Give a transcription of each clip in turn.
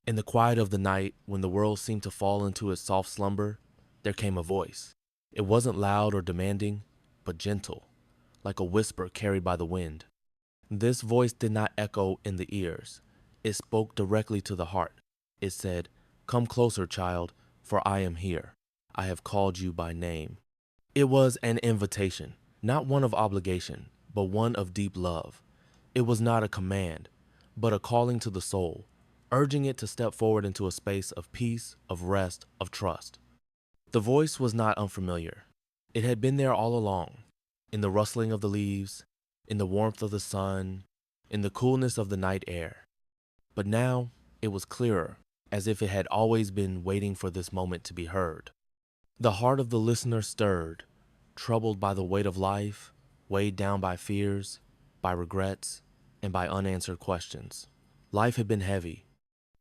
In the quiet of the night, when the world seemed to fall into its soft slumber, there came a voice. It wasn't loud or demanding, but gentle, like a whisper carried by the wind. This voice did not echo in the ears. It spoke directly to the heart. It said, "Come closer, child, for I am here. I have called you by name." It was an invitation, not one of obligation, but one of deep love. It was not a command, but a calling to the soul, urging it to step forward into a space of peace, of rest, of trust. The voice was not unfamiliar. It had been there all along, in the rustling of the leaves, in the warmth of the sun, in the coolness of the night air. But now it was clearer, as if it had always been waiting for this moment to be heard. The heart of the listener stirred, troubled by the weight of life, weighed down by fears, by regrets, and by unanswered questions. Life had been heavy.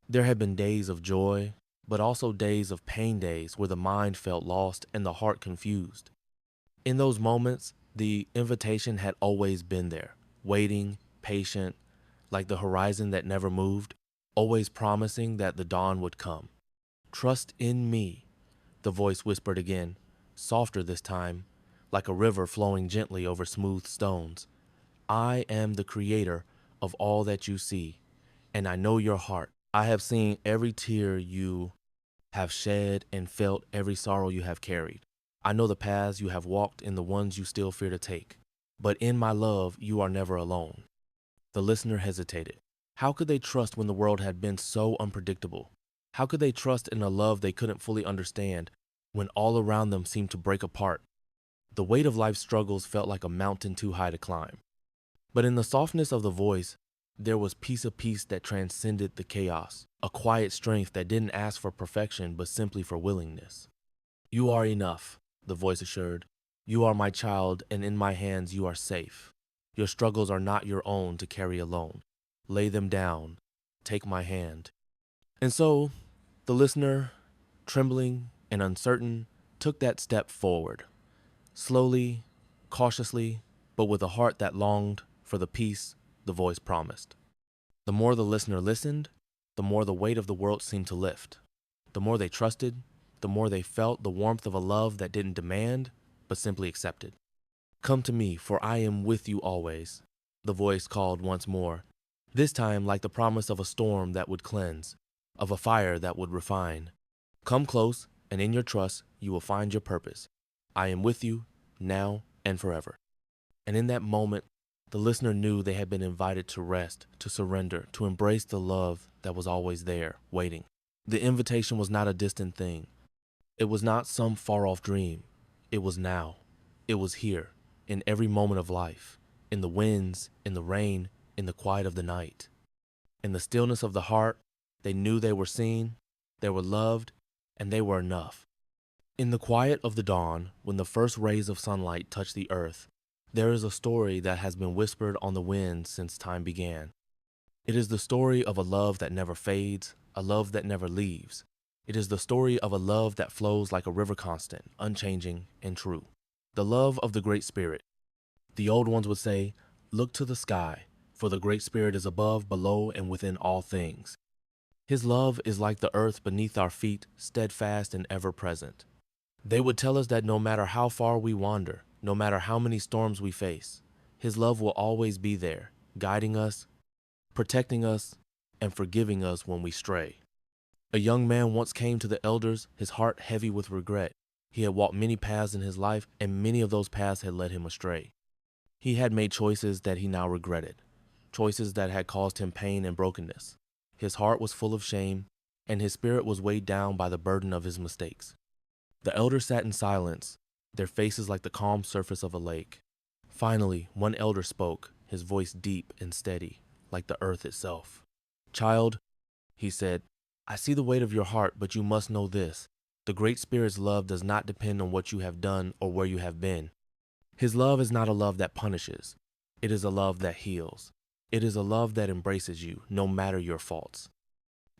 There had been days of joy, but also days of pain, days where the mind felt lost and the heart confused. In those moments, the invitation had always been there, waiting, patient, like the horizon that never moved, always promising that the dawn would come. "Trust in me," the voice whispered again, softer this time, like a river flowing gently over smooth stones. "I am the creator of all that you see, and I know your heart. I have seen every tear you have shed and felt every sorrow you have carried. I know the paths you have walked and the ones you still fear to take. But in my love, you are never alone." The listener hesitated. How could they trust when the world had been so unpredictable? How could they trust in a love they couldn't fully understand when all around them seemed to break apart? The weight of life's struggles felt like a mountain too high to climb. But in the softness of the voice, there was peace that transcended the chaos, a quiet strength that didn't ask for perfection but simply for willingness. "You are enough," the voice assured. "You are my child, and in my hands you are safe. Your struggles are not your own to carry alone. Lay them down. Take my hand." And so, the listener, trembling and uncertain, took that step forward. Slowly, cautiously, but with a heart that longed for the peace the voice promised. The more the listener listened, the more the weight of the world seemed to lift. The more they trusted, the more they felt the warmth of a love that didn't demand, but simply accepted. "Come to me, for I am with you always," the voice called once more, this time like the promise of a storm that would cleanse, of a fire that would refine. "Come close, and in your trust you will find your purpose. I am with you, now and forever." And in that moment, the listener knew they had been invited to rest, to surrender, to embrace the love that was always there, waiting. The invitation was not a distant thing. It was not some far-off dream. It was now. It was here, in every moment of life, in the winds, in the rain, in the quiet of the night. In the stillness of the heart, they knew they were seen, they were loved, and they were enough. In the quiet of the dawn, when the first rays of sunlight touch the earth, there is a story that has been whispered on the wind since time began. It is the story of a love that never fades, a love that never leaves. It is the story of a love that flows like a river, constant, unchanging, and true. The love of the Great Spirit. The old ones would say, "Look to the sky, for the Great Spirit is above, below, and within all things." His love is like the earth beneath our feet, steadfast and ever present. They would tell us that no matter how far we wander, no matter how many storms we face, His love will always be there, guiding us, protecting us, and forgiving us when we stray. A young man once came to the elders, his heart heavy with regret. He had walked many paths in his life, and many of those paths had led him astray. He had made choices that he now regretted, choices that had caused him pain and brokenness. His heart was full of shame, and his spirit was weighed down by the burden of his mistakes. The elders sat in silence, their faces like the calm surface of a lake. Finally, one elder spoke, his voice deep and steady, like the earth itself. "Child," he said, "I see the weight of your heart, but you must know this. The Great Spirit's love does not depend on what you have done or where you have been. His love is not a love that punishes. It is a love that heals. It is a love that embraces you, no matter your faults."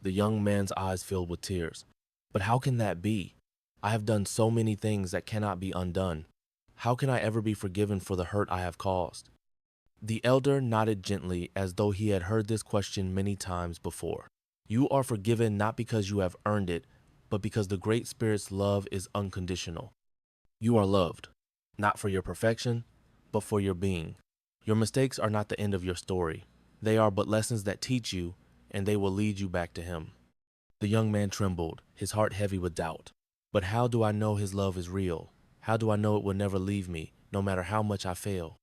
The young man's eyes filled with tears. "But how can that be? I have done so many things that cannot be undone. How can I ever be forgiven for the hurt I have caused?" The elder nodded gently, as though he had heard this question many times before. You are forgiven not because you have earned it, but because the Great Spirit's love is unconditional. You are loved, not for your perfection, but for your being. Your mistakes are not the end of your story. They are but lessons that teach you, and they will lead you back to Him. The young man trembled, his heart heavy with doubt. But how do I know His love is real? How do I know it will never leave me, no matter how much I fail?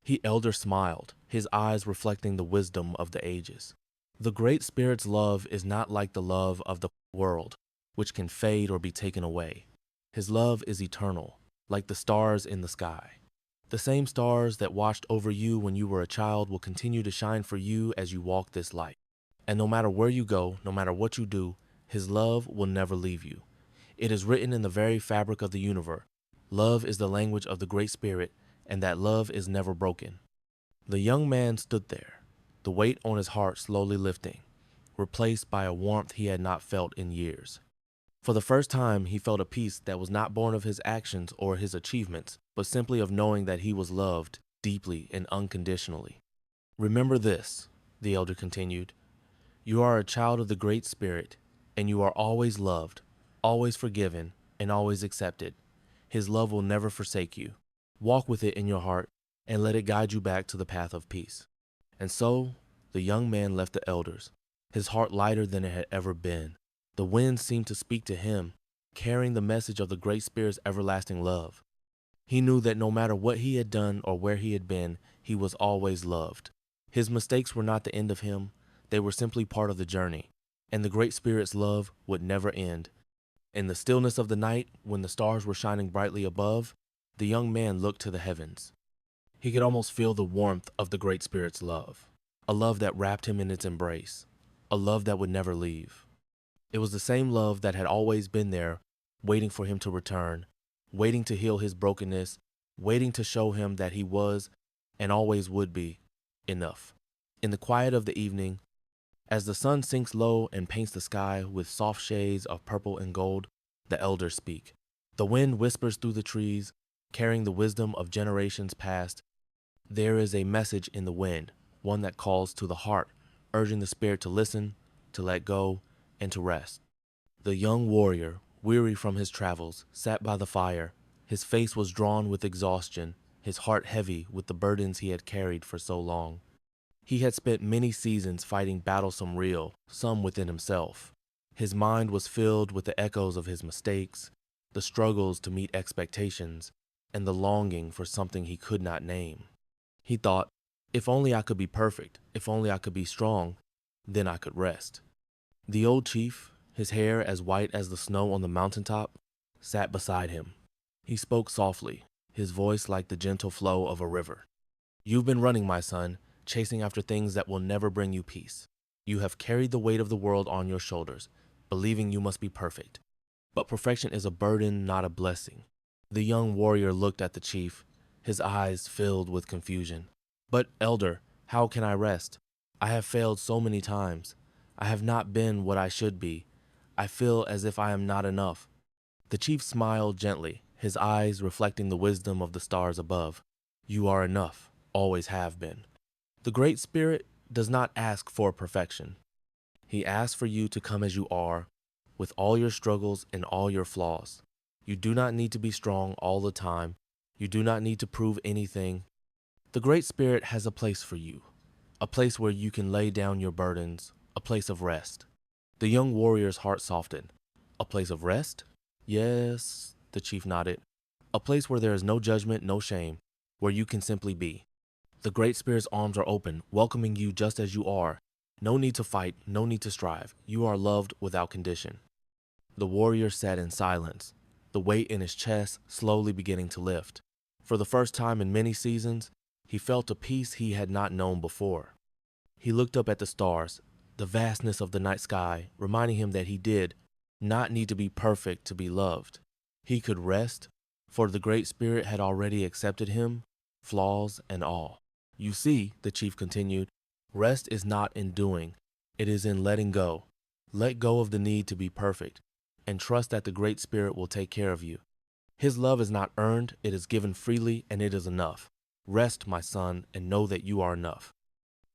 The elder smiled, his eyes reflecting the wisdom of the ages. The Great Spirit's love is not like the love of the world, which can fade or be taken away. His love is eternal, like the stars in the sky. The same stars that watched over you when you were a child will continue to shine for you as you walk this life. And no matter where you go, no matter what you do, His love will never leave you. It is written in the very fabric of the universe. Love is the language of the Great Spirit, and that love is never broken. The young man stood there, the weight on his heart slowly lifting, replaced by a warmth he had not felt in years. For the first time, he felt a peace that was not born of his actions or his achievements, but simply of knowing that he was loved deeply and unconditionally. Remember this, the elder continued. You are a child of the Great Spirit, and you are always loved, always forgiven, and always accepted. His love will never forsake you. Walk with it in your heart, and let it guide you back to the path of peace. And so, the young man left the elders, his heart lighter than it had ever been. The wind seemed to speak to him, carrying the message of the Great Spirit's everlasting love. He knew that no matter what he had done or where he had been, he was always loved. His mistakes were not the end of him, they were simply part of the journey, and the Great Spirit's love would never end. In the stillness of the night, when the stars were shining brightly above, the young man looked to the heavens. He could almost feel the warmth of the Great Spirit's love, a love that wrapped him in its embrace, a love that would never leave. It was the same love that had always been there, waiting for him to return, waiting to heal his brokenness, waiting to show him that he was, and always would be, enough. In the quiet of the evening, as the sun sinks low and paints the sky with soft shades of purple and gold, the elders speak. The wind whispers through the trees, carrying the wisdom of generations past. There is a message in the wind, one that calls to the heart, urging the spirit to listen, to let go, and to rest. The young warrior, weary from his travels, sat by the fire. His face was drawn with exhaustion, his heart heavy with the burdens he had carried for so long. He had spent many seasons fighting battles, some real, some within himself. His mind was filled with the echoes of his mistakes, the struggles to meet expectations, and the longing for something he could not name. He thought, if only I could be perfect, if only I could be strong, then I could rest. The old chief, his hair as white as the snow on the mountaintop, sat beside him. He spoke softly, his voice like the gentle flow of a river. You've been running, my son, chasing after things that will never bring you peace. You have carried the weight of the world on your shoulders, believing you must be perfect. But perfection is a burden, not a blessing. The young warrior looked at the chief, his eyes filled with confusion. But, elder, how can I rest? I have failed so many times. I have not been what I should be. I feel as if I am not enough. The chief smiled gently, his eyes reflecting the wisdom of the stars above. You are enough, always have been. The Great Spirit does not ask for perfection. He asks for you to come as you are, with all your struggles and all your flaws. You do not need to be strong all the time. You do not need to prove anything. The Great Spirit has a place for you, a place where you can lay down your burdens, a place of rest. The young warrior's heart softened. A place of rest? Yes, the chief nodded. A place where there is no judgment, no shame, where you can simply be. The Great Spirit's arms are open, welcoming you just as you are. No need to fight, no need to strive. You are loved without condition. The warrior sat in silence, the weight in his chest slowly beginning to lift. For the first time in many seasons, he felt a peace he had not known before. He looked up at the stars, the vastness of the night sky, reminding him that he did not need to be perfect to be loved. He could rest, for the Great Spirit had already accepted him, flaws and all. You see, the chief continued, rest is not in doing, it is in letting go. Let go of the need to be perfect, and trust that the Great Spirit will take care of you. His love is not earned, it is given freely, and it is enough. Rest, my son, and know that you are enough.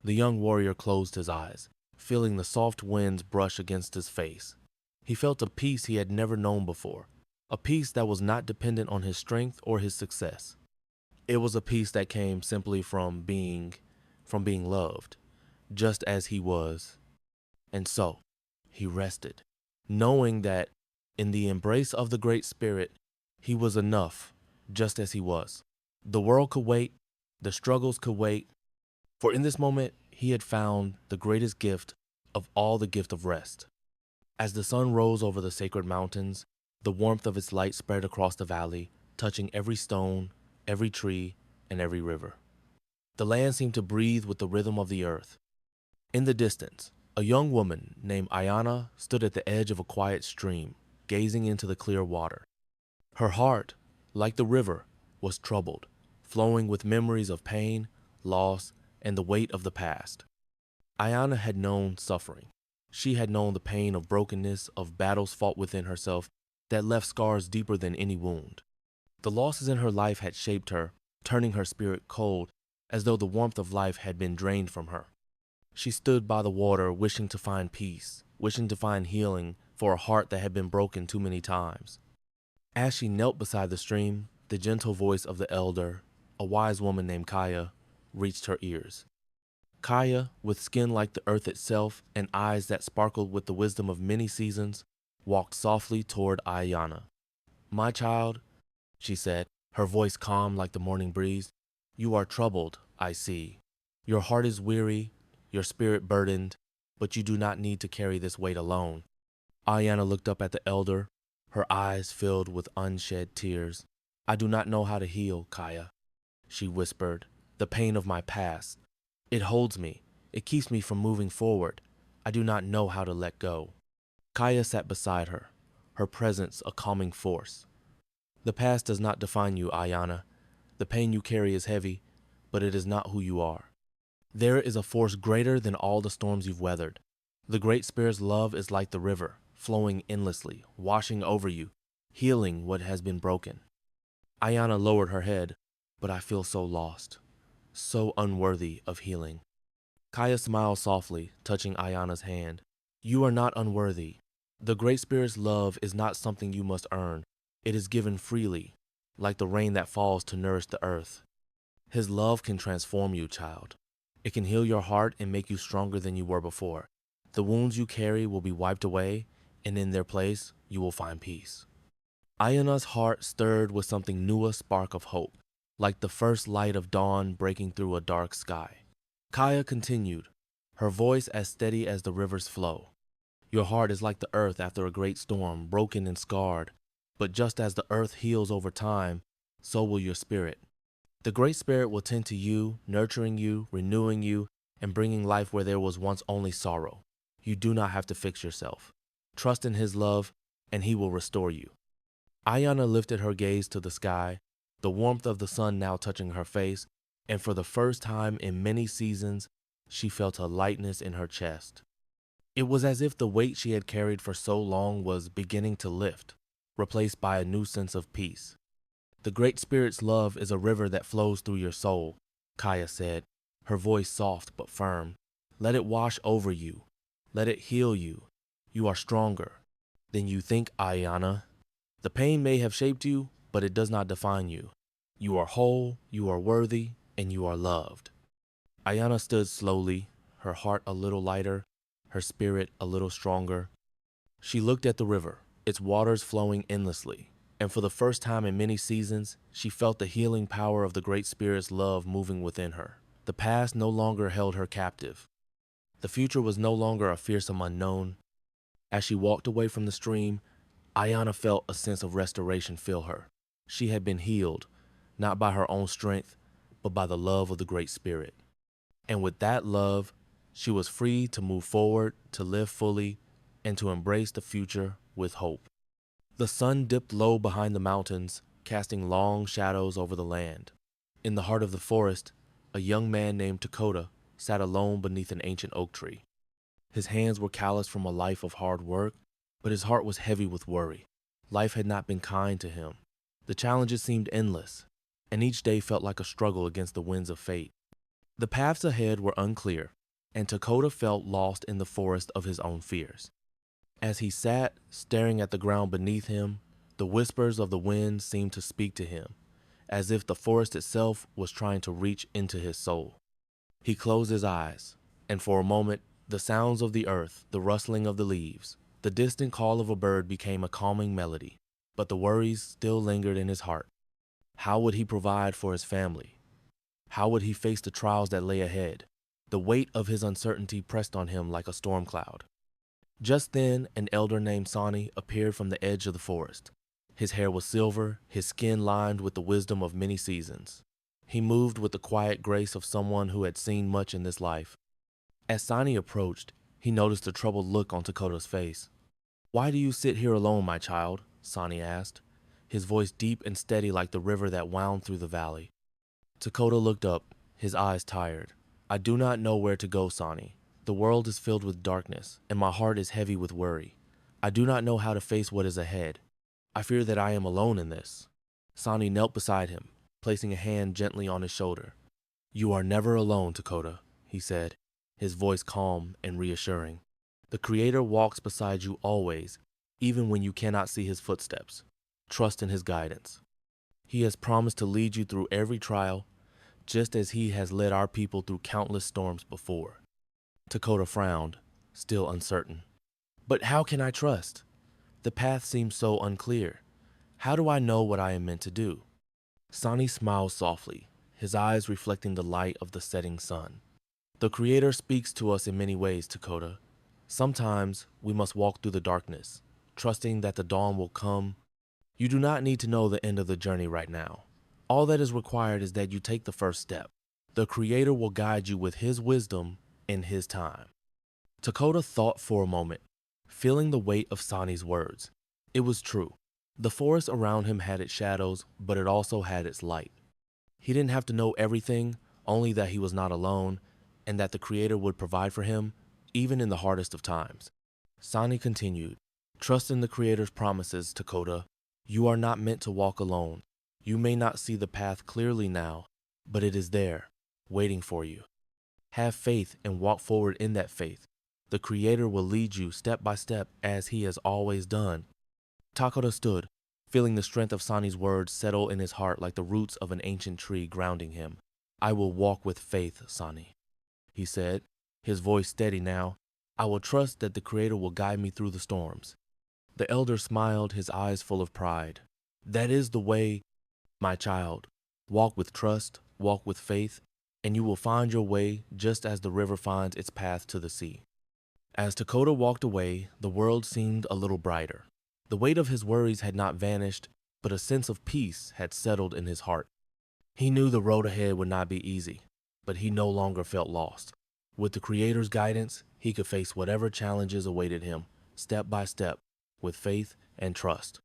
The young warrior closed his eyes, feeling the soft winds brush against his face. He felt a peace he had never known before, a peace that was not dependent on his strength or his success. It was a peace that came simply from being loved, just as he was. And so, he rested, knowing that in the embrace of the Great Spirit, he was enough, just as he was. The world could wait, the struggles could wait, for in this moment, he had found the greatest gift of all, the gift of rest. As the sun rose over the sacred mountains, the warmth of its light spread across the valley, touching every stone, every tree, and every river. The land seemed to breathe with the rhythm of the earth. In the distance, a young woman named Ayana stood at the edge of a quiet stream, gazing into the clear water. Her heart, like the river, was troubled, flowing with memories of pain, loss, and the weight of the past. Ayana had known suffering. She had known the pain of brokenness, of battles fought within herself that left scars deeper than any wound. The losses in her life had shaped her, turning her spirit cold, as though the warmth of life had been drained from her. She stood by the water, wishing to find peace, wishing to find healing for a heart that had been broken too many times. As she knelt beside the stream, the gentle voice of the elder, a wise woman named Kaya, reached her ears. Kaya, with skin like the earth itself and eyes that sparkled with the wisdom of many seasons, walked softly toward Ayana. "My child," she said, her voice calm like the morning breeze, "you are troubled, I see. Your heart is weary, your spirit burdened, but you do not need to carry this weight alone." Ayana looked up at the elder, her eyes filled with unshed tears. "I do not know how to heal, Kaya," she whispered, "the pain of my past. It holds me. It keeps me from moving forward. I do not know how to let go." Kaya sat beside her presence a calming force. "The past does not define you, Ayana. The pain you carry is heavy, but it is not who you are. There is a force greater than all the storms you've weathered. The Great Spirit's love is like the river, flowing endlessly, washing over you, healing what has been broken." Ayana lowered her head, "But I feel so lost, so unworthy of healing." Kaya smiled softly, touching Ayana's hand. "You are not unworthy. The Great Spirit's love is not something you must earn. It is given freely, like the rain that falls to nourish the earth. His love can transform you, child. It can heal your heart and make you stronger than you were before. The wounds you carry will be wiped away, and in their place, you will find peace." Ayana's heart stirred with something new, a spark of hope, like the first light of dawn breaking through a dark sky. Kaya continued, her voice as steady as the river's flow. "Your heart is like the earth after a great storm, broken and scarred. But just as the earth heals over time, so will your spirit. The Great Spirit will tend to you, nurturing you, renewing you, and bringing life where there was once only sorrow. You do not have to fix yourself. Trust in His love, and He will restore you." Ayana lifted her gaze to the sky, the warmth of the sun now touching her face, and for the first time in many seasons, she felt a lightness in her chest. It was as if the weight she had carried for so long was beginning to lift, replaced by a new sense of peace. "The Great Spirit's love is a river that flows through your soul," Kaya said, her voice soft but firm. "Let it wash over you. Let it heal you. You are stronger than you think, Ayana. The pain may have shaped you, but it does not define you. You are whole, you are worthy, and you are loved." Ayana stood slowly, her heart a little lighter, her spirit a little stronger. She looked at the river, its waters flowing endlessly, and for the first time in many seasons, she felt the healing power of the Great Spirit's love moving within her. The past no longer held her captive. The future was no longer a fearsome unknown. As she walked away from the stream, Ayana felt a sense of restoration fill her. She had been healed, not by her own strength, but by the love of the Great Spirit. And with that love, she was free to move forward, to live fully, and to embrace the future with hope. The sun dipped low behind the mountains, casting long shadows over the land. In the heart of the forest, a young man named Dakota sat alone beneath an ancient oak tree. His hands were calloused from a life of hard work, but his heart was heavy with worry. Life had not been kind to him. The challenges seemed endless, and each day felt like a struggle against the winds of fate. The paths ahead were unclear. and Dakota felt lost in the forest of his own fears. As he sat, staring at the ground beneath him, the whispers of the wind seemed to speak to him, as if the forest itself was trying to reach into his soul. He closed his eyes, and for a moment, the sounds of the earth, the rustling of the leaves, the distant call of a bird became a calming melody, but the worries still lingered in his heart. How would he provide for his family? How would he face the trials that lay ahead? The weight of his uncertainty pressed on him like a storm cloud. Just then, an elder named Sani appeared from the edge of the forest. His hair was silver, his skin lined with the wisdom of many seasons. He moved with the quiet grace of someone who had seen much in this life. As Sani approached, he noticed a troubled look on Dakota's face. "Why do you sit here alone, my child?" Sani asked, his voice deep and steady like the river that wound through the valley. Dakota looked up, his eyes tired. "I do not know where to go, Sani. The world is filled with darkness, and my heart is heavy with worry. I do not know how to face what is ahead. I fear that I am alone in this." Sani knelt beside him, placing a hand gently on his shoulder. "You are never alone, Dakota," he said, his voice calm and reassuring. "The Creator walks beside you always, even when you cannot see his footsteps. Trust in his guidance. He has promised to lead you through every trial, just as he has led our people through countless storms before." Dakota frowned, still uncertain. "But how can I trust? The path seems so unclear. How do I know what I am meant to do?" Sani smiled softly, his eyes reflecting the light of the setting sun. "The Creator speaks to us in many ways, Dakota. Sometimes we must walk through the darkness, trusting that the dawn will come. You do not need to know the end of the journey right now. All that is required is that you take the first step. The Creator will guide you with his wisdom in his time." Dakota thought for a moment, feeling the weight of Sani's words. It was true. The forest around him had its shadows, but it also had its light. He didn't have to know everything, only that he was not alone, and that the Creator would provide for him, even in the hardest of times. Sani continued, "Trust in the Creator's promises, Dakota. You are not meant to walk alone. You may not see the path clearly now, but it is there, waiting for you. Have faith and walk forward in that faith. The Creator will lead you step by step as he has always done." Dakota stood, feeling the strength of Sani's words settle in his heart like the roots of an ancient tree grounding him. "I will walk with faith, Sani," he said, his voice steady now. "I will trust that the Creator will guide me through the storms." The elder smiled, his eyes full of pride. "That is the way, my child. Walk with trust, walk with faith, and you will find your way just as the river finds its path to the sea." As Dakota walked away, the world seemed a little brighter. The weight of his worries had not vanished, but a sense of peace had settled in his heart. He knew the road ahead would not be easy, but he no longer felt lost. With the Creator's guidance, he could face whatever challenges awaited him, step by step, with faith and trust.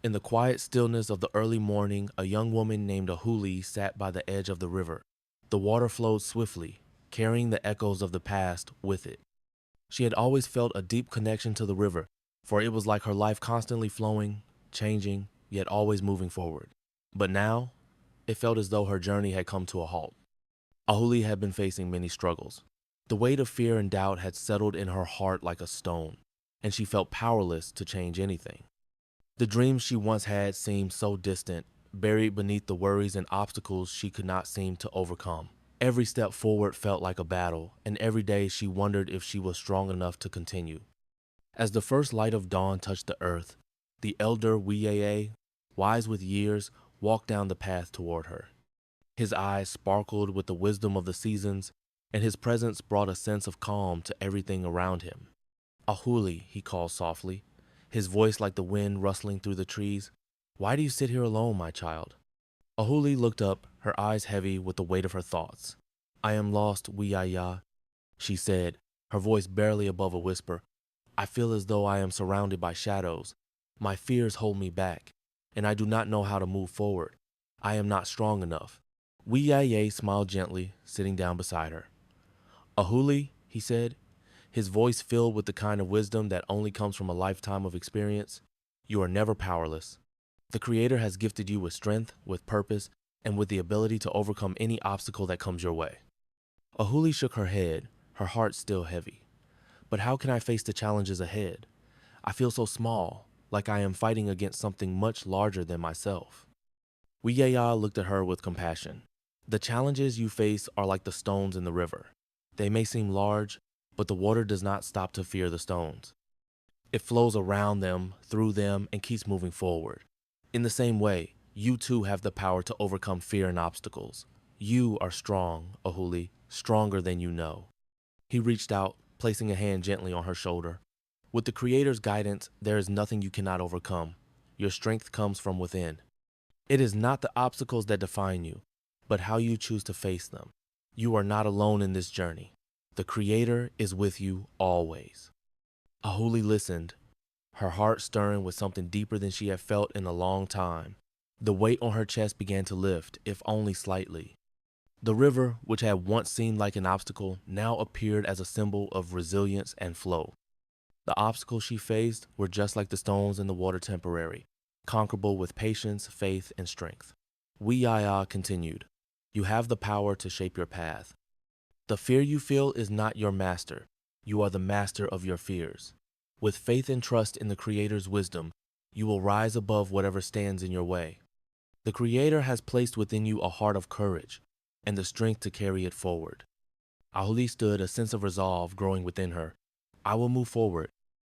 In the quiet stillness of the early morning, a young woman named Ahuli sat by the edge of the river. The water flowed swiftly, carrying the echoes of the past with it. She had always felt a deep connection to the river, for it was like her life constantly flowing, changing, yet always moving forward. But now, it felt as though her journey had come to a halt. Ahuli had been facing many struggles. The weight of fear and doubt had settled in her heart like a stone, and she felt powerless to change anything. The dreams she once had seemed so distant, buried beneath the worries and obstacles she could not seem to overcome. Every step forward felt like a battle, and every day she wondered if she was strong enough to continue. As the first light of dawn touched the earth, the elder Wiyeye, wise with years, walked down the path toward her. His eyes sparkled with the wisdom of the seasons, and his presence brought a sense of calm to everything around him. "Ahuli," he called softly, his voice like the wind rustling through the trees. "Why do you sit here alone, my child?" Ahuli looked up, her eyes heavy with the weight of her thoughts. "I am lost, Wiyaya," she said, her voice barely above a whisper. "I feel as though I am surrounded by shadows. My fears hold me back, and I do not know how to move forward. I am not strong enough." Wiyaya smiled gently, sitting down beside her. "Ahuli," he said, his voice filled with the kind of wisdom that only comes from a lifetime of experience, "you are never powerless. The Creator has gifted you with strength, with purpose, and with the ability to overcome any obstacle that comes your way." Ahuli shook her head, her heart still heavy. But how can I face the challenges ahead? I feel so small, like I am fighting against something much larger than myself. Wiyaya looked at her with compassion. The challenges you face are like the stones in the river. They may seem large, but the water does not stop to fear the stones. It flows around them, through them, and keeps moving forward. In the same way, you too have the power to overcome fear and obstacles. You are strong, Ahuli, stronger than you know. He reached out, placing a hand gently on her shoulder. With the Creator's guidance, there is nothing you cannot overcome. Your strength comes from within. It is not the obstacles that define you, but how you choose to face them. You are not alone in this journey. The Creator is with you always. Ahuli listened, her heart stirring with something deeper than she had felt in a long time. The weight on her chest began to lift, if only slightly. The river, which had once seemed like an obstacle, now appeared as a symbol of resilience and flow. The obstacles she faced were just like the stones in the water, temporary, conquerable with patience, faith, and strength. Wiyaya continued, you have the power to shape your path. The fear you feel is not your master. You are the master of your fears. With faith and trust in the Creator's wisdom, you will rise above whatever stands in your way. The Creator has placed within you a heart of courage and the strength to carry it forward. Ahuli stood, a sense of resolve growing within her. I will move forward,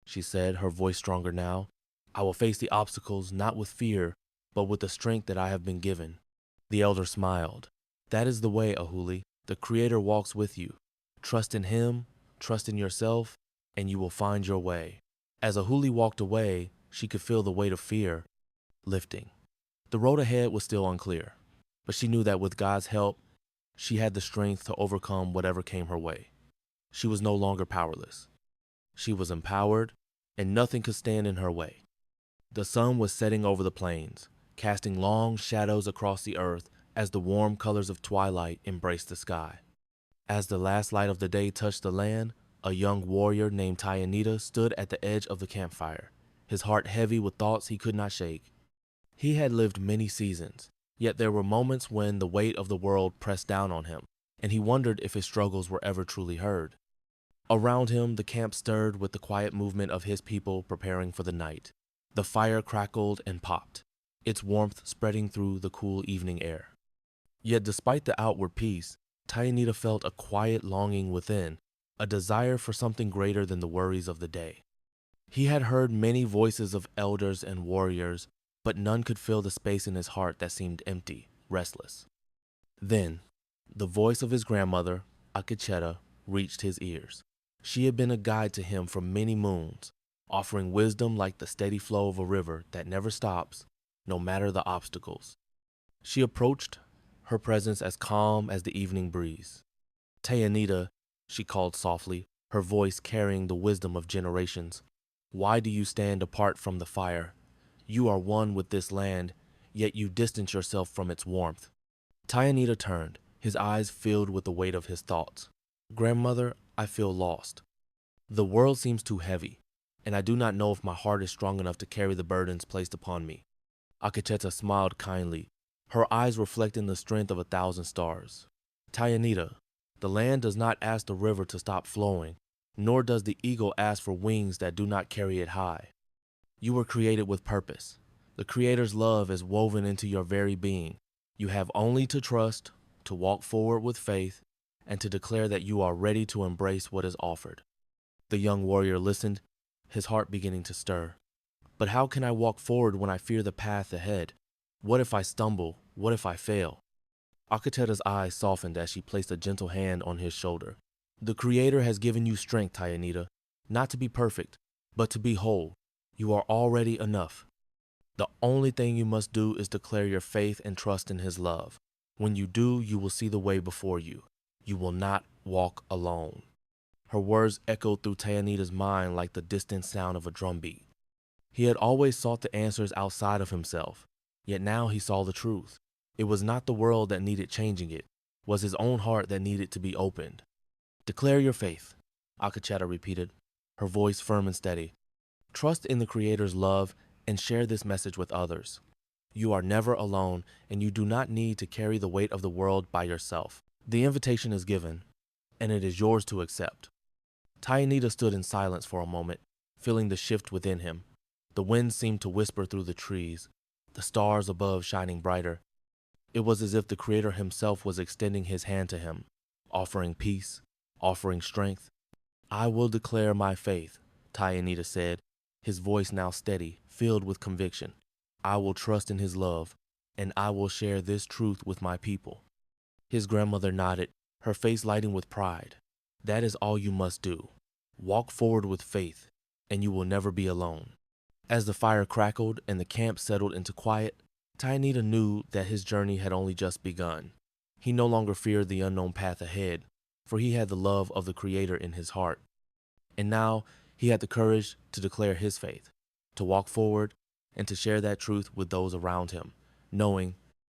she said, her voice stronger now. I will face the obstacles not with fear, but with the strength that I have been given. The elder smiled. That is the way, Ahuli. The Creator walks with you. Trust in Him, trust in yourself, and you will find your way. As Ahuli walked away, she could feel the weight of fear lifting. The road ahead was still unclear, but she knew that with God's help, she had the strength to overcome whatever came her way. She was no longer powerless. She was empowered, and nothing could stand in her way. The sun was setting over the plains, casting long shadows across the earth as the warm colors of twilight embraced the sky. As the last light of the day touched the land, a young warrior named Tyanita stood at the edge of the campfire, his heart heavy with thoughts he could not shake. He had lived many seasons, yet there were moments when the weight of the world pressed down on him, and he wondered if his struggles were ever truly heard. Around him, the camp stirred with the quiet movement of his people preparing for the night. The fire crackled and popped, its warmth spreading through the cool evening air. Yet despite the outward peace, Tyanita felt a quiet longing within, a desire for something greater than the worries of the day. He had heard many voices of elders and warriors, but none could fill the space in his heart that seemed empty, restless. Then, the voice of his grandmother, Akecheta, reached his ears. She had been a guide to him for many moons, offering wisdom like the steady flow of a river that never stops, no matter the obstacles. She approached, her presence as calm as the evening breeze. Tyanita, she called softly, her voice carrying the wisdom of generations. Why do you stand apart from the fire? You are one with this land, yet you distance yourself from its warmth. Tyanita turned, his eyes filled with the weight of his thoughts. Grandmother, I feel lost. The world seems too heavy, and I do not know if my heart is strong enough to carry the burdens placed upon me. Akecheta smiled kindly, her eyes reflecting the strength of 1,000 stars. Tyanita, the land does not ask the river to stop flowing, nor does the eagle ask for wings that do not carry it high. You were created with purpose. The Creator's love is woven into your very being. You have only to trust, to walk forward with faith, and to declare that you are ready to embrace what is offered. The young warrior listened, his heart beginning to stir. But how can I walk forward when I fear the path ahead? What if I stumble? What if I fail? Akecheta's eyes softened as she placed a gentle hand on his shoulder. The Creator has given you strength, Tyanita, not to be perfect, but to be whole. You are already enough. The only thing you must do is declare your faith and trust in His love. When you do, you will see the way before you. You will not walk alone. Her words echoed through Tyanita's mind like the distant sound of a drumbeat. He had always sought the answers outside of himself, yet now he saw the truth. It was not the world that needed changing, it was his own heart that needed to be opened. Declare your faith, Akecheta repeated, her voice firm and steady. Trust in the Creator's love and share this message with others. You are never alone, and you do not need to carry the weight of the world by yourself. The invitation is given. and it is yours to accept. Tayanita stood in silence for a moment, feeling the shift within him. The wind seemed to whisper through the trees, the stars above shining brighter. It was as if the Creator himself was extending his hand to him, offering peace, offering strength. I will declare my faith, Tayanita said, his voice now steady, filled with conviction. I will trust in his love, and I will share this truth with my people. His grandmother nodded, her face lighting with pride. That is all you must do. Walk forward with faith, and you will never be alone. As the fire crackled and the camp settled into quiet, Tayanita knew that his journey had only just begun. He no longer feared the unknown path ahead, for he had the love of the Creator in his heart. And now he had the courage to declare his faith, to walk forward, and to share that truth with those around him, knowing